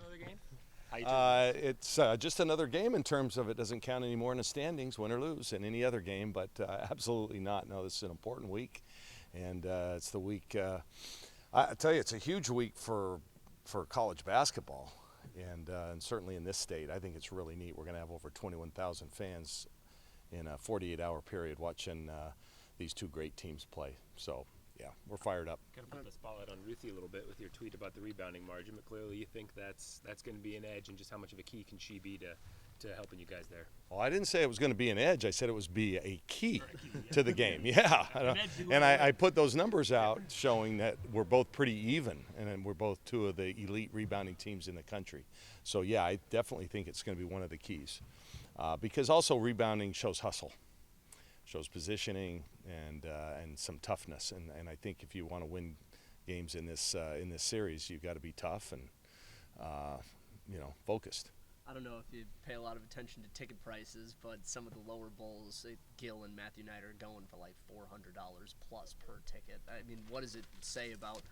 another game? How you doing? It's just another game in terms of it doesn't count anymore in the standings, win or lose, in any other game, but absolutely not. No, this is an important week, and it's the week. I tell you, it's a huge week for college basketball, and certainly in this state, I think it's really neat. We're going to have over 21,000 fans in a 48-hour period watching these two great teams play. So, yeah, we're fired up. Kind of put the spotlight on Ruthie a little bit with your tweet about the rebounding margin, but clearly you think that's going to be an edge, and just how much of a key can she be to helping you guys there? Well, I didn't say it was going to be an edge. I said it was be a key to the game. Yeah, and I put those numbers out showing that we're both pretty even, and we're both two of the elite rebounding teams in the country. So yeah, I definitely think it's going to be one of the keys, because also rebounding shows hustle, shows positioning, and some toughness. And I think if you want to win games in this series, you've got to be tough and focused. I don't know if you pay a lot of attention to ticket prices, but some of the lower bowls, Gil and Matthew Knight are going for like $400 plus per ticket. I mean, what does it say about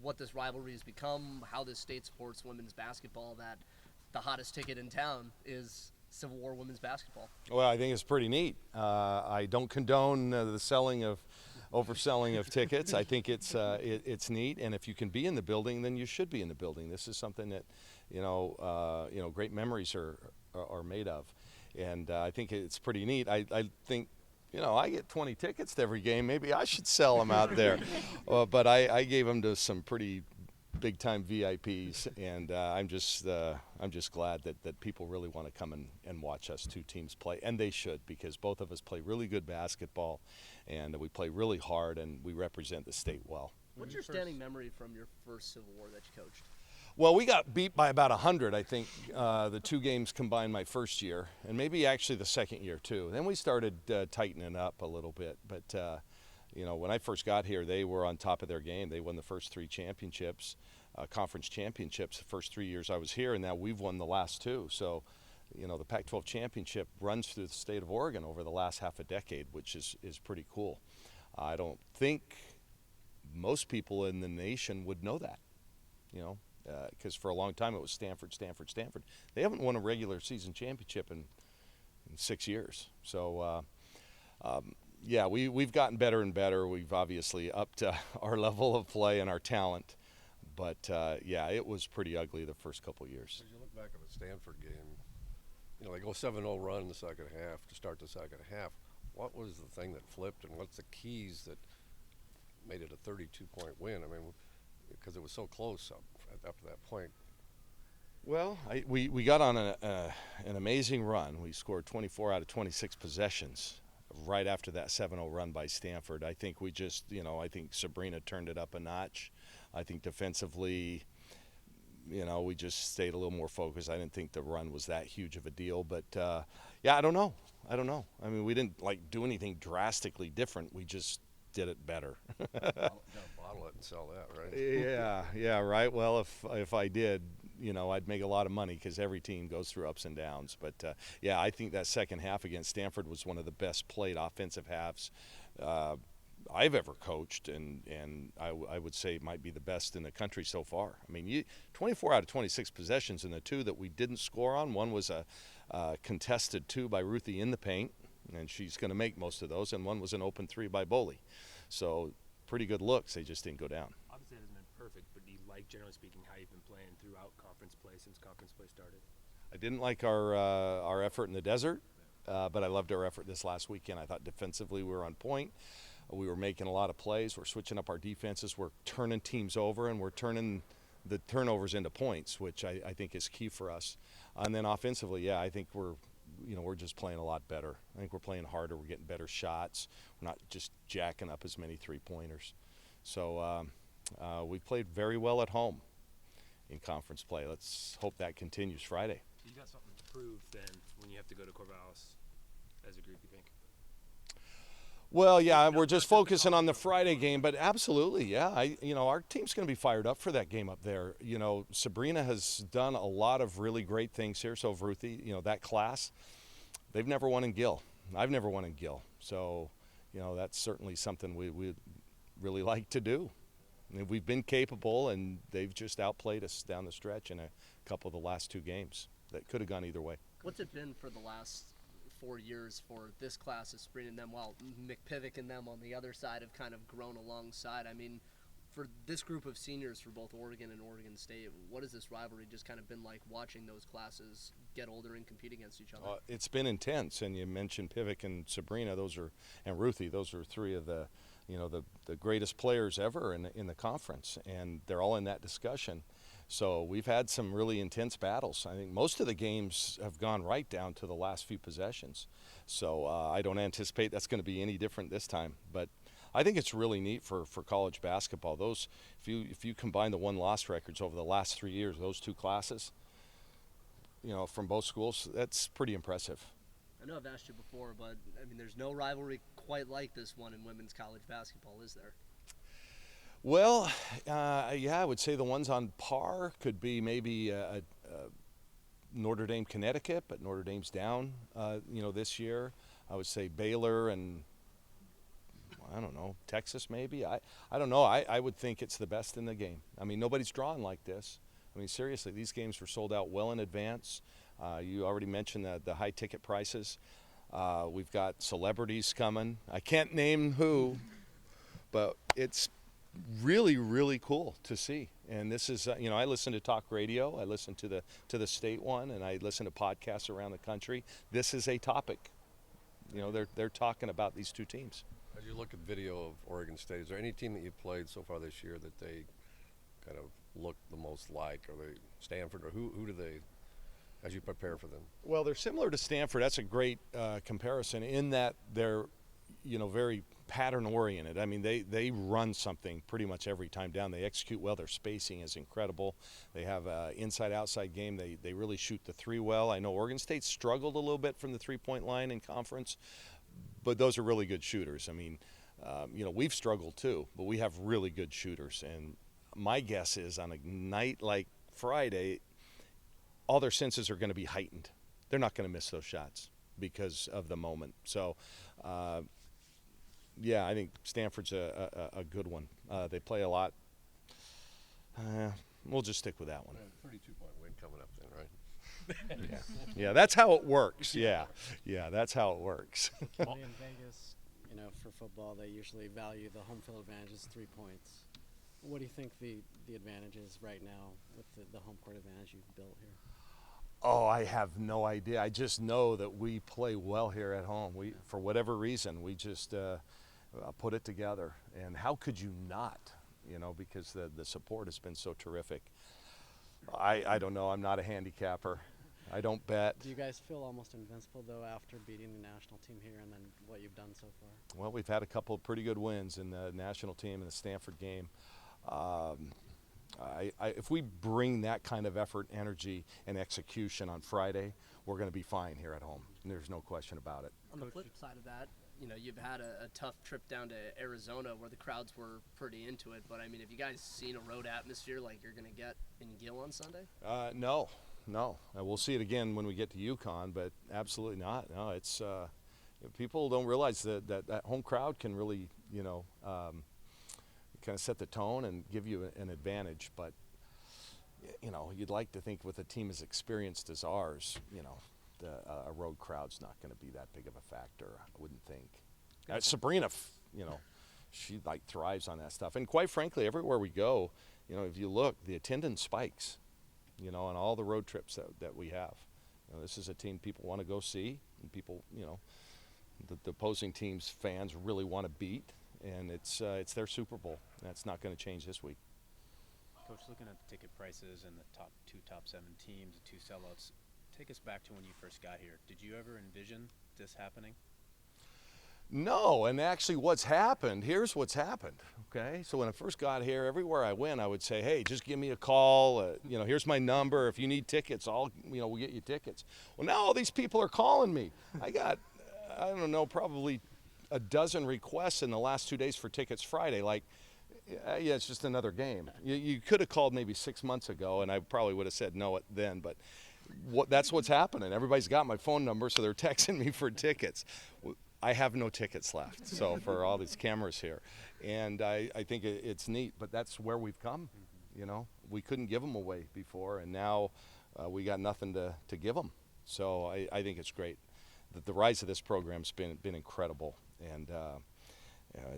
what this rivalry has become, how this state supports women's basketball, that the hottest ticket in town is Civil War women's basketball? Well, I think it's pretty neat. I don't condone the overselling of tickets. I think it's neat, and if you can be in the building, then you should be in the building. This is something that great memories are made of, and I think it's pretty neat. I think, I get 20 tickets to every game. Maybe I should sell them out there, but I gave them to some pretty big-time VIPs, and I'm just glad that people really want to come and watch us two teams play, and they should, because both of us play really good basketball, and we play really hard, and we represent the state well. What's your standing memory from your first Civil War that you coached? Well, we got beat by about 100, I think, the two games combined my first year, and maybe actually the second year too. Then we started tightening up a little bit, but when I first got here, they were on top of their game. They won the first three championships, conference championships, the first 3 years I was here, and now we've won the last two. So, the Pac-12 championship runs through the state of Oregon over the last half a decade, which is pretty cool. I don't think most people in the nation would know that, because for a long time it was Stanford, Stanford, Stanford. They haven't won a regular season championship in 6 years. So, yeah, we've gotten better and better. We've obviously upped our level of play and our talent. But, yeah, it was pretty ugly the first couple years. As you look back at the Stanford game, they go 7-0 run in the second half to start the second half. What was the thing that flipped, and what's the keys that made it a 32-point win? I mean, because it was so close up to that point. Well, we got on an amazing run. We scored 24 out of 26 possessions right after that 7-0 run by Stanford. I think we just, I think Sabrina turned it up a notch. I think defensively, we just stayed a little more focused. I didn't think the run was that huge of a deal. But, yeah, I don't know. I mean, we didn't, do anything drastically different. We just did it better. Bottle it and sell that, right? Yeah, right. Well, if I did, I'd make a lot of money, because every team goes through ups and downs. But, yeah, I think that second half against Stanford was one of the best played offensive halves I've ever coached, and I would say might be the best in the country so far. I mean, 24 out of 26 possessions, and the two that we didn't score on, one was a contested two by Ruthie in the paint, and she's going to make most of those, and one was an open three by Boley. So pretty good looks. They just didn't go down. Obviously, it hasn't been perfect, but do you like, generally speaking, how you've been playing throughout conference play since conference play started? I didn't like our effort in the desert, but I loved our effort this last weekend. I thought defensively we were on point. We were making a lot of plays. We're switching up our defenses. We're turning teams over, and we're turning the turnovers into points, which I think is key for us. And then offensively, yeah, I think we're just playing a lot better. I think we're playing harder. We're getting better shots. We're not just jacking up as many three-pointers. So we played very well at home in conference play. Let's hope that continues Friday. You got something to prove then when you have to go to Corvallis as a group, you think? Well, yeah, we're just focusing on the Friday game, but absolutely, yeah. Our team's going to be fired up for that game up there. Sabrina has done a lot of really great things here. So, Ruthie, that class, they've never won in Gill. I've never won in Gill. So, that's certainly something we really like to do. And we've been capable, and they've just outplayed us down the stretch in a couple of the last 2 games that could have gone either way. What's it been for the last 4 years for this class of Sabrini and them, while McPivick and them on the other side have kind of grown alongside? I mean, for this group of seniors for both Oregon and Oregon State, what has this rivalry just kind of been like watching those classes get older and compete against each other? It's been intense, and you mentioned Pivick and Sabrina, and Ruthie. Those are 3 of the, the greatest players ever in the conference, and they're all in that discussion. So we've had some really intense battles. I think most of the games have gone right down to the last few possessions. So I don't anticipate that's going to be any different this time. But I think it's really neat for college basketball. Those, if you combine the win-loss records over the last 3 years, those 2 classes, from both schools, that's pretty impressive. I know I've asked you before, but I mean, there's no rivalry quite like this one in women's college basketball, is there? Well, yeah, I would say the ones on par could be maybe Notre Dame, Connecticut, but Notre Dame's down, this year. I would say Baylor and, I don't know, Texas maybe. I don't know. I would think it's the best in the game. I mean, nobody's drawn like this. I mean, seriously, these games were sold out well in advance. You already mentioned the high ticket prices. We've got celebrities coming. I can't name who, but it's really, really cool to see. And this is, I listen to talk radio, I listen to the state one, and I listen to podcasts around the country. This is a topic. They're talking about these 2 teams. As you look at video of Oregon State, is there any team that you've played so far this year that they kind of look the most like? Are they Stanford, or who do they, as you prepare for them? Well, they're similar to Stanford. That's a great comparison in that they're, very pattern oriented. I mean, they run something pretty much every time down. They execute well. Their spacing is incredible. They have an inside-outside game. They really shoot the 3 well. I know Oregon State struggled a little bit from the 3-point line in conference, but those are really good shooters. I mean, we've struggled too, but we have really good shooters. And my guess is on a night like Friday, all their senses are going to be heightened. They're not going to miss those shots because of the moment. So, yeah, I think Stanford's a good one. They play a lot. We'll just stick with that one. 32-point win coming up then, right? Yeah, that's how it works. Yeah, that's how it works. In Vegas, for football, they usually value the home field advantage as 3 points. What do you think the advantage is right now with the home court advantage you've built here? Oh, I have no idea. I just know that we play well here at home. For whatever reason, we just put it together. And how could you not? Because the support has been so terrific. I don't know. I'm not a handicapper. I don't bet. Do you guys feel almost invincible, though, after beating the national team here and then what you've done so far? Well, we've had a couple of pretty good wins in the national team and the Stanford game. If we bring that kind of effort, energy, and execution on Friday, we're going to be fine here at home. There's no question about it. On the flip side of that, you've had a tough trip down to Arizona where the crowds were pretty into it. But, I mean, have you guys seen a road atmosphere like you're going to get in Gill on Sunday? No. We'll see it again when we get to UConn, but absolutely not. No, it's people don't realize that home crowd can really, kind of set the tone and give you an advantage. But, you'd like to think with a team as experienced as ours, a road crowd's not going to be that big of a factor, I wouldn't think. Sabrina, she thrives on that stuff. And quite frankly, everywhere we go, if you look, the attendance spikes, on all the road trips that we have. This is a team people want to go see, and people, the opposing team's fans really want to beat, and it's their Super Bowl. That's not going to change this week. Coach, looking at the ticket prices and the top 7 teams, the 2 sellouts, take us back to when you first got here. Did you ever envision this happening? No, and actually here's what's happened, okay? So when I first got here, everywhere I went, I would say, hey, just give me a call. Here's my number. If you need tickets, we'll get you tickets. Well, now all these people are calling me. I got, I don't know, probably a dozen requests in the last 2 days for tickets Friday. Yeah, it's just another game. You could have called maybe 6 months ago, and I probably would have said no then, but that's what's happening. Everybody's got my phone number, so they're texting me for tickets. I have no tickets left, so for all these cameras here. And I think it's neat, but that's where we've come. You know, we couldn't give them away before, and now we got nothing to give them. So I think it's great. The rise of this program's been incredible, and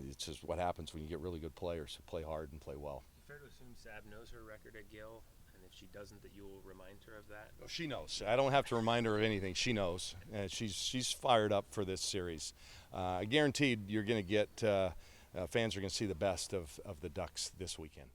it's just what happens when you get really good players who play hard and play well. Fair to assume Sab knows her record at Gill, and if she doesn't, that you will remind her of that? Oh, she knows. I don't have to remind her of anything. She knows, and she's fired up for this series. I guaranteed you're going to get fans are going to see the best of the Ducks this weekend.